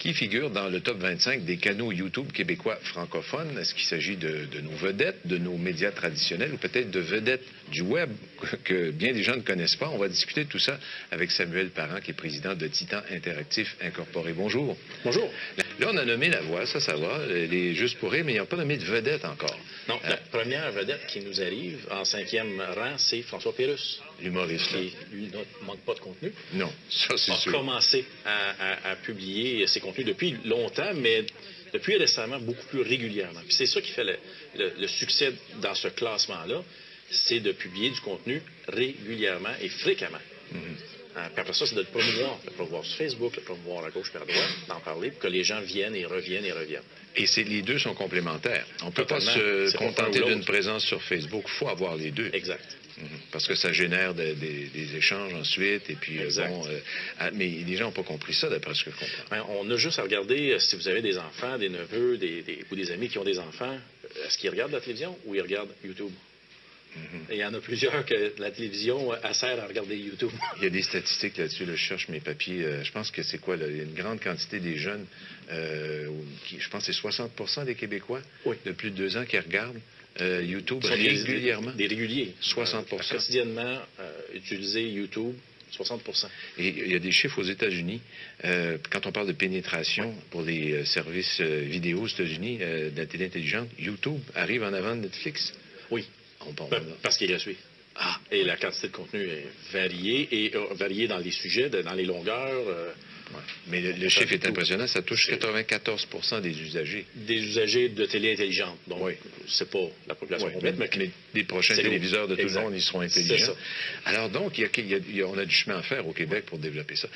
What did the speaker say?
qui figurent dans le top 25 des canaux YouTube québécois francophones. Est-ce qu'il s'agit de nos vedettes, de nos médias traditionnels ou peut-être de vedettes du web que bien des gens ne connaissent pas? On va discuter de tout ça avec Samuel Parent, qui est président de Titan Interactif Incorporé. Bonjour. Bonjour. Là, on a nommé La Voix, ça va, les Juste pour rire, mais ils n'ont pas nommé de vedette encore. Non, la première vedette qui nous arrive en 5e rang, c'est François Pérusse. L'humoriste. Qui, lui, ne manque pas de contenu. Non, ça c'est sûr. A commencé à publier ses contenus depuis longtemps, mais depuis récemment, beaucoup plus régulièrement. Puis c'est ça qui fait le succès dans ce classement-là, c'est de publier du contenu régulièrement et fréquemment. Puis après ça, c'est de le promouvoir sur Facebook, le promouvoir à gauche et à droite, d'en parler, pour que les gens viennent et reviennent et reviennent. Et les deux sont complémentaires. On ne peut pas se contenter d'une présence sur Facebook. Il faut avoir les deux. Exact. Parce que ça génère des échanges ensuite. Et puis, mais les gens n'ont pas compris ça, d'après ce que je comprends. On a juste à regarder si vous avez des enfants, des neveux ou des amis qui ont des enfants. Est-ce qu'ils regardent la télévision ou ils regardent YouTube? Et il y en a plusieurs que la télévision sert à regarder YouTube. Il y a des statistiques là-dessus. Là, je cherche mes papiers. Je pense que c'est quoi? Là, il y a une grande quantité des jeunes. Je pense que c'est 60% des Québécois de plus de 2 ans qui regardent YouTube régulièrement. Des réguliers. 60%. Quotidiennement, utiliser YouTube, 60%. Et il y a des chiffres aux États-Unis. Quand on parle de pénétration pour les services vidéo aux États-Unis, de la télé intelligente, YouTube arrive en avant de Netflix. Oui. Parce qu'il est gratuit. Et la quantité de contenu est variée dans les sujets, dans les longueurs. Mais le chiffre est impressionnant, ça touche 94% des usagers. Des usagers de télé intelligente. Donc, c'est pas la population complète, mais les prochains téléviseurs de tout le monde, ils seront intelligents. Alors donc, on a du chemin à faire au Québec pour développer ça.